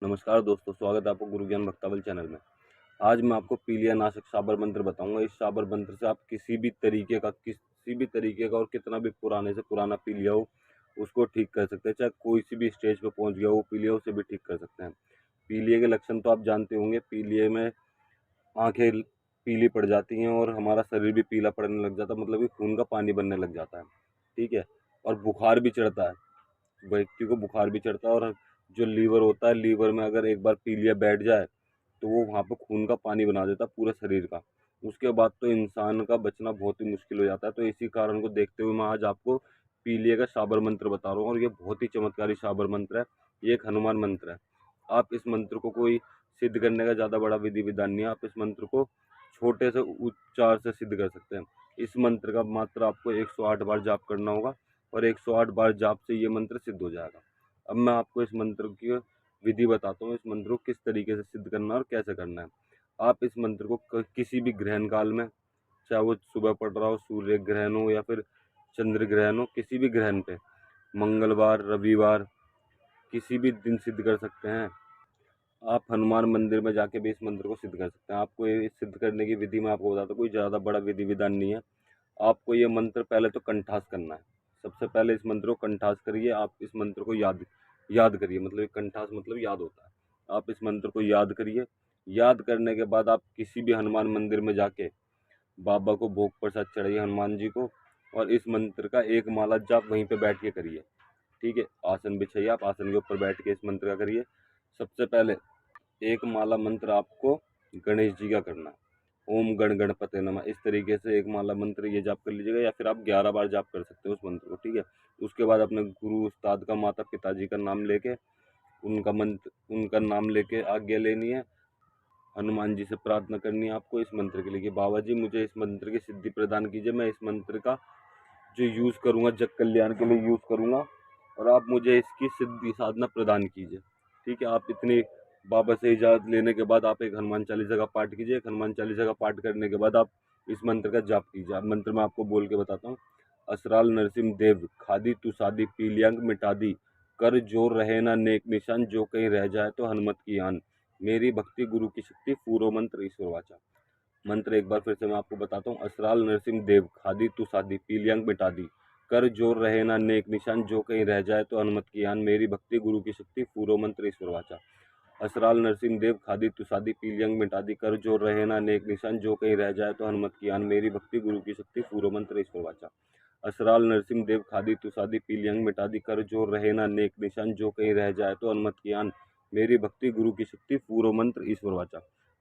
नमस्कार दोस्तों, स्वागत है आपको गुरु ज्ञान भक्तावल चैनल में। आज मैं आपको पीलिया नाशक शाबर मंत्र बताऊंगा। इस शाबर मंत्र से आप किसी भी तरीके का और कितना भी पुराने से पुराना पीलिया हो उसको ठीक कर सकते हैं। चाहे कोई सी भी स्टेज पे पहुंच गया हो पीलिया, उसे भी ठीक कर सकते हैं। पीलिया के लक्षण तो आप जानते होंगे। पीलिया में आंखें पीली पड़ जाती हैं और हमारा शरीर भी पीला पड़ने लग जाता है, मतलब कि खून का पानी बनने लग जाता है। ठीक है। और बुखार भी चढ़ता है, व्यक्ति को बुखार भी चढ़ता है। और जो लीवर होता है, लीवर में अगर एक बार पीलिया बैठ जाए तो वो वहाँ पे खून का पानी बना देता है पूरे शरीर का। उसके बाद तो इंसान का बचना बहुत ही मुश्किल हो जाता है। तो इसी कारण को देखते हुए मैं आज आपको पीलिया का शाबर मंत्र बता रहा हूँ, और ये बहुत ही चमत्कारी शाबर मंत्र है। ये एक हनुमान मंत्र है। आप इस मंत्र को कोई सिद्ध करने का ज़्यादा बड़ा विधि विधान नहीं है। आप इस मंत्र को छोटे से उच्चार से सिद्ध कर सकते हैं। इस मंत्र का मात्र आपको 108 बार जाप करना होगा, और 108 बार जाप से ये मंत्र सिद्ध हो जाएगा। अब मैं आपको इस मंत्र की विधि बताता हूँ, इस मंत्र को किस तरीके से सिद्ध करना है और कैसे करना है। आप इस मंत्र को किसी भी ग्रहण काल में, चाहे वो सुबह पड़ रहा हो, सूर्य ग्रहण हो या फिर चंद्र ग्रहण हो, किसी भी ग्रहण पे, मंगलवार, रविवार, किसी भी दिन सिद्ध कर सकते हैं। आप हनुमान मंदिर में जाके भी इस मंत्र को सिद्ध कर सकते हैं। आपको ये सिद्ध करने की विधि मैं आपको बताता हूँ, कोई ज़्यादा बड़ा विधि विधान नहीं है। आपको ये मंत्र पहले तो कंठास करना है। सबसे पहले इस मंत्र को कंठास करिए। आप इस मंत्र को याद याद करिए, मतलब कंठास मतलब याद होता है। आप इस मंत्र को याद करिए। याद करने के बाद आप किसी भी हनुमान मंदिर में जाके बाबा को भोग प्रसाद चढ़ाइए, हनुमान जी को, और इस मंत्र का एक माला जाप वहीं पे बैठ के करिए। ठीक है। आसन बिछाइए, आप आसन के ऊपर बैठ के इस मंत्र का करिए। सबसे पहले एक माला मंत्र आपको गणेश जी का करना है। ओम गण गणपते नमः, इस तरीके से एक माला मंत्र ये जाप कर लीजिएगा, या फिर आप 11 बार जाप कर सकते हो उस मंत्र को। ठीक है। उसके बाद अपने गुरु उस्ताद का, माता पिताजी का नाम लेके, उनका नाम लेके आज्ञा लेनी है। हनुमान जी से प्रार्थना करनी है आपको इस मंत्र के लिए कि बाबा जी मुझे इस मंत्र की सिद्धि प्रदान कीजिए। मैं इस मंत्र का जो यूज़ करूँगा, जग कल्याण के लिए यूज़ करूँगा, और आप मुझे इसकी सिद्धि साधना प्रदान कीजिए। ठीक है। आप इतनी बाबा से इजाज़त लेने के बाद आप एक हनुमान चालीसा का पाठ कीजिए। एक हनुमान चालीसा का पाठ करने के बाद आप इस मंत्र का जाप कीजिए। अब मंत्र मैं आपको बोल के बताता हूँ। असराल नरसिंह देव खादी तू सादी पीलियांग मिटा दी, कर जोर रहे ना नेक निशान, जो कहीं रह जाए तो हनुमत की आन, मेरी भक्ति गुरु की शक्ति पूरो मंत्र ईश्वर वाचा। मंत्र एक बार फिर से मैं आपको बताता हूँ। असराल नरसिंह देव खादी तू सादी पीलियांग मिटा दी, कर जोर रहे ना नेक निशान, जो कहीं रह जाए तो हनुमत की आन, मेरी भक्ति गुरु की शक्ति पूरो मंत्र ईश्वर वाचा। असराल नरसिंह देव खादी तू सादी पीलियांग मिटा दी, कर जोर रहे ना नेक निशान, जो कहीं रह जाए तो हनुमत की आन, मेरी भक्ति गुरु की शक्ति पूरो मंत्र ईश्वर वाचा। असराल नरसिंह देव खादी तू सादी पीलियांग मिटा दी, कर जोर रहे ना नेक निशान, जो कहीं रह जाए तो हनुमत की आन, मेरी भक्ति गुरु की शक्ति पूरो मंत्र ईश्वर वाचा।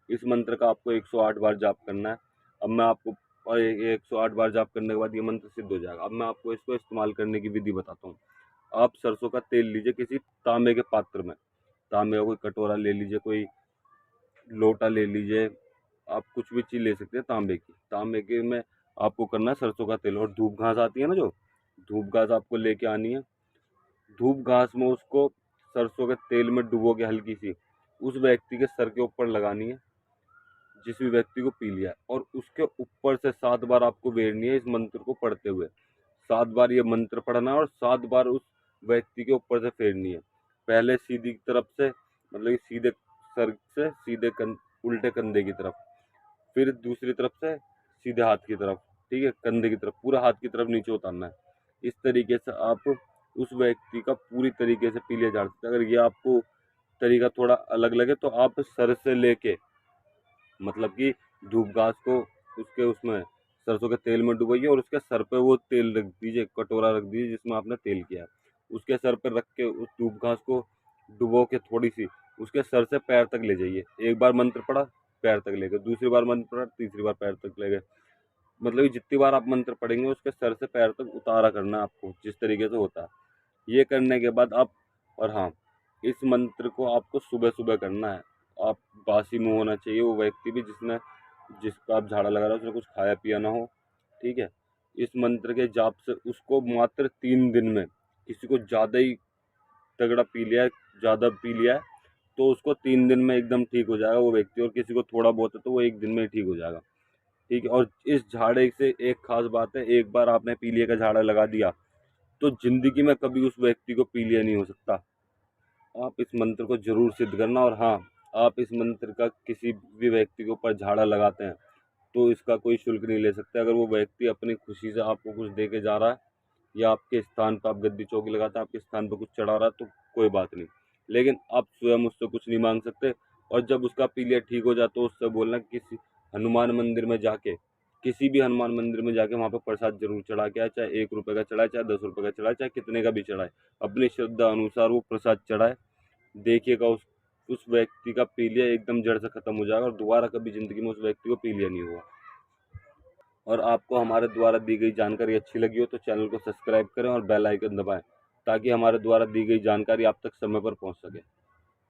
इस मंत्र का आपको 108 बार जाप करना है। अब मैं आपको, और 108 बार जाप करने के बाद ये मंत्र सिद्ध हो जाएगा। अब मैं आपको इसको इस्तेमाल करने की विधि बताता हूँ। आप सरसों का तेल लीजिए किसी तांबे के पात्र में। तांबे का कोई कटोरा ले लीजिए, कोई लोटा ले लीजिए, आप कुछ भी चीज़ ले सकते हैं तांबे की। तांबे के में आपको करना है सरसों का तेल, और धूप घास आती है ना, जो धूप घास आपको लेके आनी है। धूप घास में उसको सरसों के तेल में डुबो के हल्की सी उस व्यक्ति के सर के ऊपर लगानी है जिस भी व्यक्ति को पी लिया है, और उसके ऊपर से 7 बार आपको बेरनी है इस मंत्र को पढ़ते हुए। 7 बार ये मंत्र पढ़ना है और 7 बार उस व्यक्ति के ऊपर से फेरनी है। पहले सीधी तरफ से, मतलब कि सीधे सर से सीधे उल्टे कंधे की तरफ, फिर दूसरी तरफ से सीधे हाथ की तरफ। ठीक है। कंधे की तरफ, पूरा हाथ की तरफ नीचे उतारना है। इस तरीके से आप उस व्यक्ति का पूरी तरीके से पी लिया जा सकता है। अगर ये आपको तरीका थोड़ा अलग लगे तो आप सर से लेके, मतलब कि धूप घास को उसके उसमें सरसों के तेल में डुबोइए, और उसके सर पे वो तेल रख दीजिए, कटोरा रख दीजिए जिसमें आपने तेल किया है। उसके सर पे रख के उस धूप घास को डुबो के थोड़ी सी उसके सर से पैर तक ले जाइए। एक बार मंत्र पढ़ा, पैर तक ले गए, दूसरी बार मंत्र पढ़ा, तीसरी बार पैर तक ले गए। मतलब कि जितनी बार आप मंत्र पढ़ेंगे उसके सर से पैर तक उतारा करना है आपको, जिस तरीके से होता है। ये करने के बाद आप, और हाँ, इस मंत्र को आपको सुबह सुबह करना है। आप बासी मुंह होना चाहिए वो व्यक्ति भी जिसका आप झाड़ा लगा रहे हो, उसने कुछ खाया पिया ना हो। ठीक है। इस मंत्र के जाप से उसको मात्र 3 दिन में, किसी को ज़्यादा ही तगड़ा पी लिया है, ज़्यादा पी लिया है, तो उसको 3 दिन में एकदम ठीक हो जाएगा वो व्यक्ति, और किसी को थोड़ा बहुत है तो वो 1 दिन में ही ठीक हो जाएगा। ठीक है। और इस झाड़े से एक खास बात है, एक बार आपने पीलिया का झाड़ा लगा दिया तो जिंदगी में कभी उस व्यक्ति को पीलिया नहीं हो सकता। आप इस मंत्र को जरूर सिद्ध करना। और हाँ, आप इस मंत्र का किसी भी व्यक्ति के ऊपर झाड़ा लगाते हैं तो इसका कोई शुल्क नहीं ले सकते। अगर वो व्यक्ति अपनी खुशी से आपको कुछ दे के जा रहा है या आपके स्थान पर आप गद्दी चौकी लगाते हैं, आपके स्थान पर कुछ चढ़ा रहा है तो कोई बात नहीं, लेकिन आप स्वयं उससे कुछ नहीं मांग सकते। और जब उसका पीलिया ठीक हो जाए तो उससे बोलना किसी हनुमान मंदिर में जाके, किसी भी हनुमान मंदिर में जाके वहाँ पे प्रसाद जरूर चढ़ा के आए, चाहे 1 रुपये का चढ़ाए, चाहे 10 रुपये का चढ़ाए, चाहे कितने का भी चढ़ाए, अपनी श्रद्धा अनुसार वो प्रसाद चढ़ाए। देखिएगा उस व्यक्ति का पीलिया एकदम जड़ से खत्म हो जाएगा और दोबारा कभी जिंदगी में उस व्यक्ति को पीलिया नहीं हुआ। और आपको हमारे द्वारा दी गई जानकारी अच्छी लगी हो तो चैनल को सब्सक्राइब करें और बेल आइकन दबाएं ताकि हमारे द्वारा दी गई जानकारी आप तक समय पर पहुंच सके।